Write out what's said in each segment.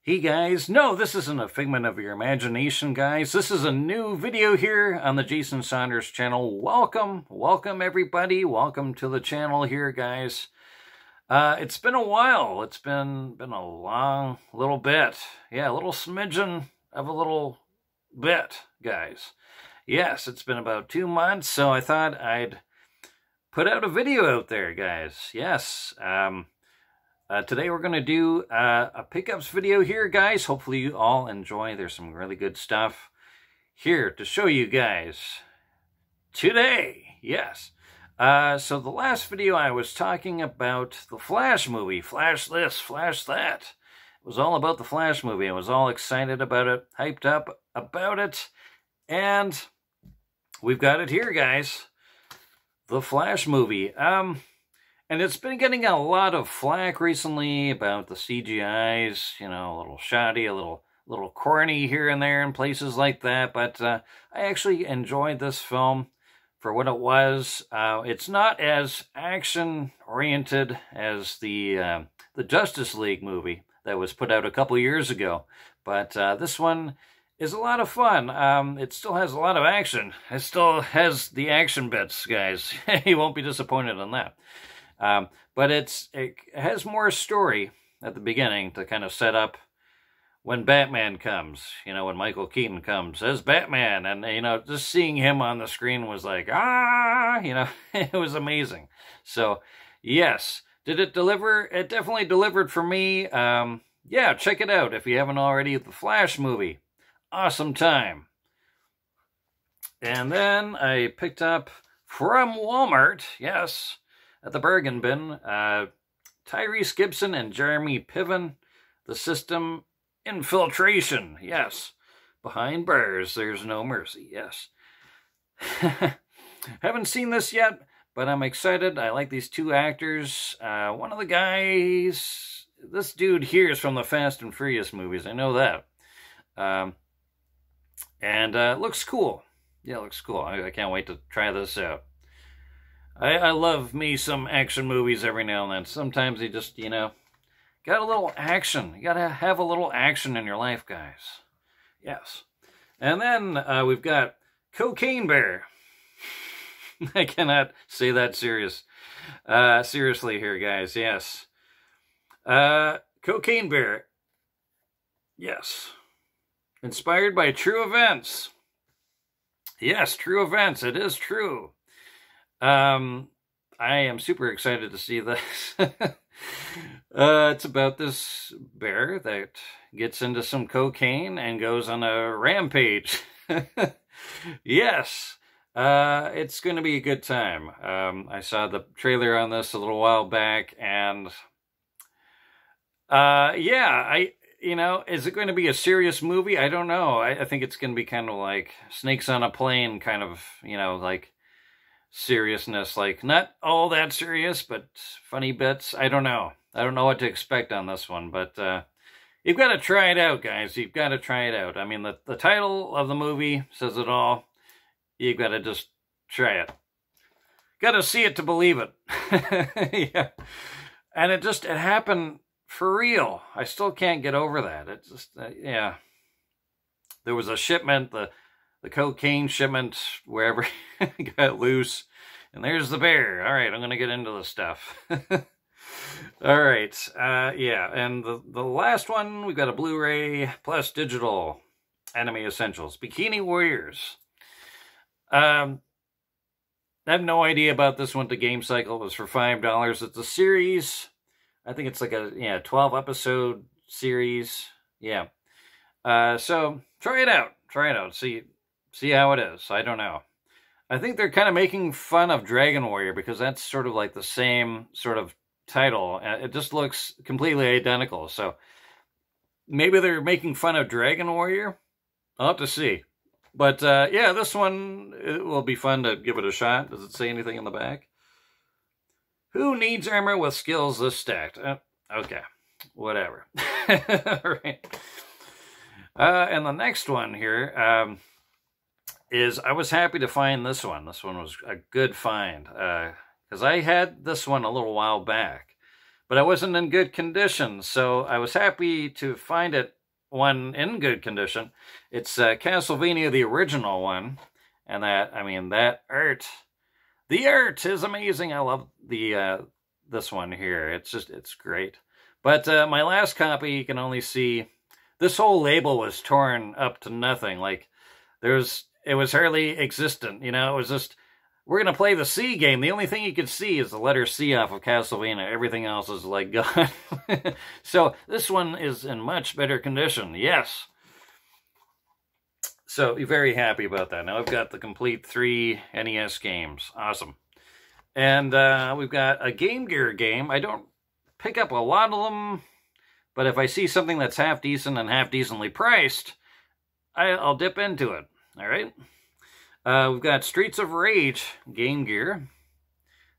Hey guys, no, this isn't a figment of your imagination, guys. This is a new video here on the Jason Saunders channel. Welcome everybody. Welcome to the channel here, guys. It's been a while. It's been a long little bit. Yeah, a little smidgen of a little bit, guys. Yes, it's been about 2 months, so I thought I'd put out a video out there, guys. Yes, today we're going to do a pickups video here, guys. Hopefully you all enjoy. There's some really good stuff here to show you guys today. Yes. So the last video I was talking about the Flash movie. Flash this, Flash that. It was all about the Flash movie. I was all excited about it, hyped up about it. And we've got it here, guys. The Flash movie. And it's been getting a lot of flack recently about the CGIs, you know, a little shoddy, a little corny here and there in places like that. But I actually enjoyed this film for what it was. It's not as action-oriented as the Justice League movie that was put out a couple years ago. But this one is a lot of fun. It still has a lot of action. It still has the action bits, guys. You won't be disappointed in that. But it has more story at the beginning to kind of set up when Batman comes, you know, when Michael Keaton comes as Batman. And, you know, just seeing him on the screen was like, you know, it was amazing. So, yes. Did it deliver? It definitely delivered for me. Yeah, check it out if you haven't already. The Flash movie. Awesome time. And then I picked up from Walmart, yes, at the bargain bin, Tyrese Gibson and Jeremy Piven, The System Infiltration, yes. Behind bars, there's no mercy, yes. Haven't seen this yet, but I'm excited. I like these two actors. One of the guys, this dude here is from the Fast and Furious movies, I know that. And it looks cool. Yeah, it looks cool. I can't wait to try this out. I love me some action movies every now and then. Sometimes you just, you know, got a little action. You got to have a little action in your life, guys. Yes. And then we've got Cocaine Bear. I cannot say that seriously here, guys. Yes. Cocaine Bear. Yes. Inspired by true events. Yes, true events. It is true. I am super excited to see this. It's about this bear that gets into some cocaine and goes on a rampage. Yes, it's going to be a good time. I saw the trailer on this a little while back, and yeah, you know, is it going to be a serious movie? I don't know. I think it's going to be kind of like Snakes on a Plane, kind of, you know, like seriousness, like not all that serious, but funny bits. I don't know what to expect on this one, but you've got to try it out, guys. You've got to try it out. I mean, the title of the movie says it all. You've got to just try it. Got to see it to believe it. Yeah. And it happened for real. I still can't get over that. It just yeah, there was a shipment, the cocaine shipment, wherever got loose. And there's the bear. All right, I'm going to get into the stuff. All right, yeah. And the last one, we've got a Blu-ray plus digital Anime Essentials. Bikini Warriors. I have no idea about this one to Game Cycle. It was for $5. It's a series. I think it's like a 12-episode series. Yeah. So try it out. Try it out. See how it is. I don't know. I think they're kind of making fun of Dragon Warrior because that's sort of like the same sort of title. It just looks completely identical. So maybe they're making fun of Dragon Warrior. I'll have to see. But yeah, this one, it will be fun to give it a shot. Does it say anything in the back? Who needs armor with skills this stacked? Okay, whatever. All right. And the next one here is, I was happy to find this one. This one was a good find because I had this one a little while back, but I wasn't in good condition, so I was happy to find one in good condition. It's Castlevania, the original one, and that art, the art is amazing. I love this one here. It's great. But my last copy, you can only see this whole label was torn up to nothing. Like it was hardly existent. You know, it was just, we're going to play the C game. The only thing you could see is the letter C off of Castlevania. Everything else is like gone. So this one is in much better condition. Yes. So you're very happy about that. Now I've got the complete 3 NES games. Awesome. And we've got a Game Gear game. I don't pick up a lot of them, but if I see something that's half decent and half decently priced, I'll dip into it. All right. We've got Streets of Rage Game Gear.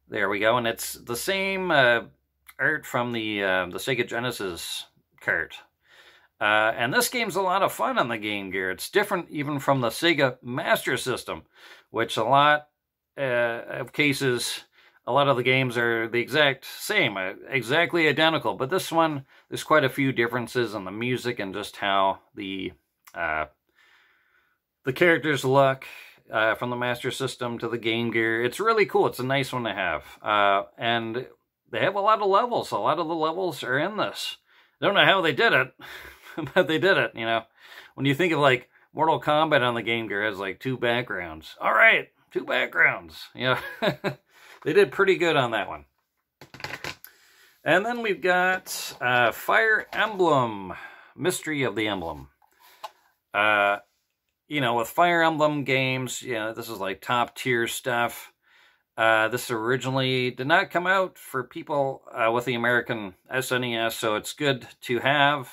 There we go, and it's the same art from the Sega Genesis cart. And this game's a lot of fun on the Game Gear. It's different even from the Sega Master System, which a lot of cases, a lot of the games are the exact same, exactly identical. But this one, there's quite a few differences in the music and just how the characters look. From the Master System to the Game Gear. It's really cool. It's a nice one to have. And they have a lot of levels. A lot of the levels are in this. I don't know how they did it, but they did it, you know. When you think of, like, Mortal Kombat on the Game Gear, it has, like, 2 backgrounds. All right, 2 backgrounds. You know, they did pretty good on that one. And then we've got Fire Emblem, Mystery of the Emblem. You know, with Fire Emblem games, you know, this is like top tier stuff. This originally did not come out for people with the American SNES, so it's good to have.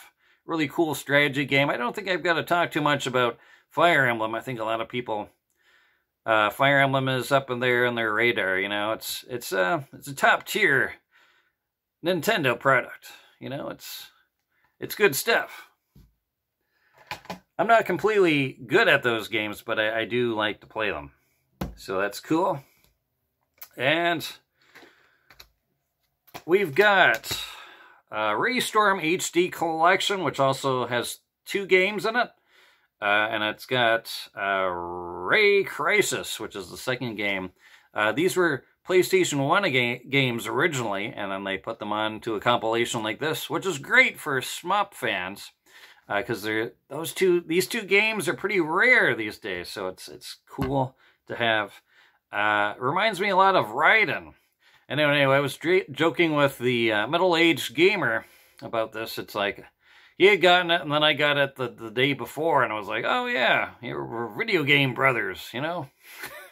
Really cool strategy game. I don't think I've got to talk too much about Fire Emblem. I think a lot of people, Fire Emblem is up in there on their radar. You know, it's a top tier Nintendo product. You know, it's good stuff. I'm not completely good at those games, but I do like to play them. So that's cool. And we've got Raystorm HD Collection, which also has 2 games in it. And it's got Ray Crisis, which is the second game. These were PlayStation 1 games originally, and then they put them onto a compilation like this, which is great for SMUP fans. Because these two games are pretty rare these days, so it's cool to have. Reminds me a lot of Raiden. And anyway, I was joking with the middle-aged gamer about this. It's like, he had gotten it, and then I got it the day before, and I was like, oh yeah, we're video game brothers, you know?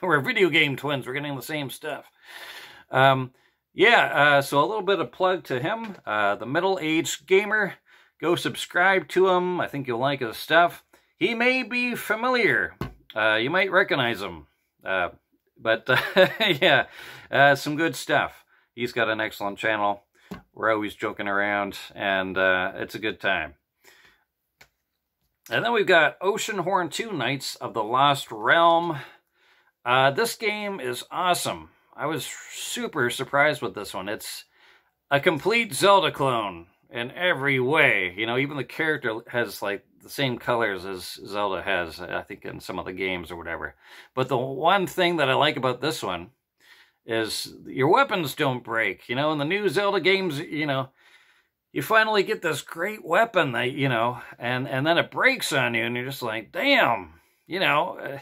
We're video game twins, we're getting the same stuff. So a little bit of plug to him, the middle-aged gamer. Go subscribe to him. I think you'll like his stuff. He may be familiar. You might recognize him. Yeah, some good stuff. He's got an excellent channel. We're always joking around, and it's a good time. And then we've got Oceanhorn 2, Knights of the Lost Realm. This game is awesome. I was super surprised with this one. It's a complete Zelda clone. In every way, you know, even the character has like the same colors as Zelda has, I think, in some of the games or whatever. But the one thing that I like about this one is your weapons don't break. You know, in the new Zelda games, you know, you finally get this great weapon that, you know, and then it breaks on you, and you're just like, damn, you know,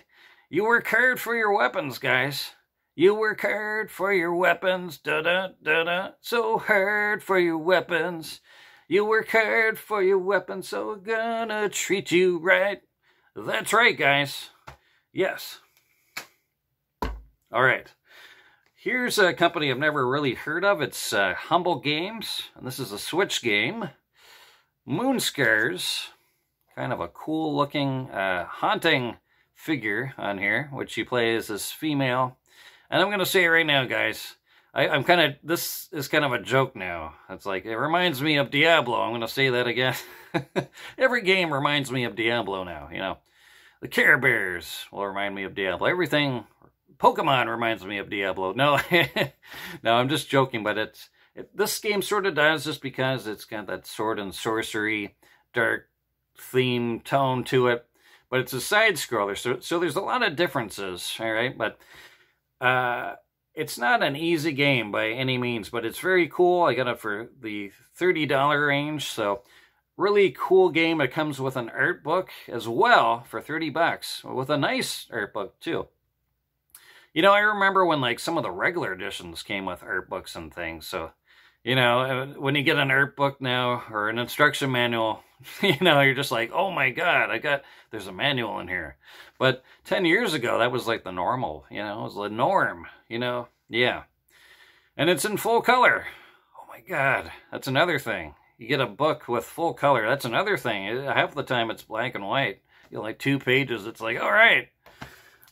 you work hard for your weapons, guys. You work hard for your weapons, da-da-da-da, so hard for your weapons. You work hard for your weapons, so we're gonna treat you right. That's right, guys. Yes. All right. Here's a company I've never really heard of. It's Humble Games, and this is a Switch game. Moonscars, kind of a cool-looking, haunting figure on here, which she plays as female. And I'm going to say it right now, guys. This is kind of a joke now. It's like, it reminds me of Diablo. I'm going to say that again. Every game reminds me of Diablo now, you know. The Care Bears will remind me of Diablo. Everything, Pokemon reminds me of Diablo. No, no, I'm just joking, but This game sort of does, just because it's got that sword and sorcery, dark theme tone to it. But it's a side-scroller, so there's a lot of differences, all right? But it's not an easy game by any means, but it's very cool. I got it for the $30 range, so really cool game. It comes with an art book as well for $30, with a nice art book too. You know, I remember when like some of the regular editions came with art books and things. So, you know, when you get an art book now or an instruction manual, you know, you're just like, oh my God, there's a manual in here. But 10 years ago, that was like the normal, you know, it was the norm, you know, yeah. And it's in full color. Oh my God, that's another thing. You get a book with full color, that's another thing. Half the time it's black and white. You know, like 2 pages, it's like, all right,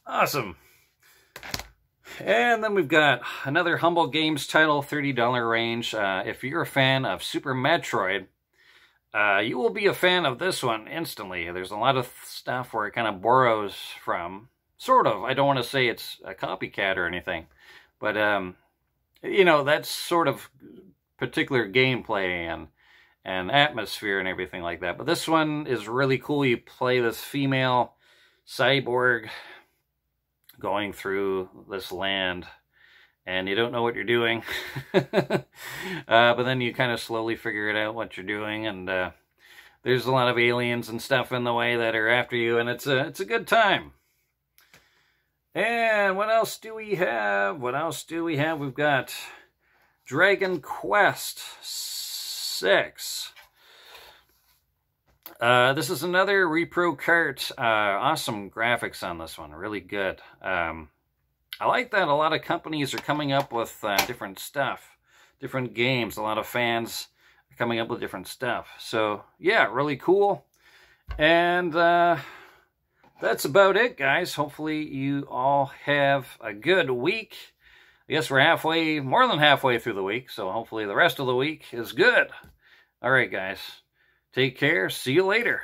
awesome. And then we've got another Humble Games title, $30 range. If you're a fan of Super Metroid, you will be a fan of this one instantly. There's a lot of stuff where it kind of borrows from, sort of. I don't want to say it's a copycat or anything, but, you know, that's sort of particular gameplay and atmosphere and everything like that. But this one is really cool. You play this female cyborg going through this land, and you don't know what you're doing. But then you kind of slowly figure it out what you're doing, and there's a lot of aliens and stuff in the way that are after you, and it's a good time. And what else do we have? We've got Dragon Quest VI. This is another repro cart. Awesome graphics on this one, really good. I like that a lot of companies are coming up with different stuff, different games. A lot of fans are coming up with different stuff. So yeah, really cool. And that's about it, guys. Hopefully you all have a good week. I guess we're more than halfway through the week, so hopefully the rest of the week is good. All right, guys. Take care. See you later.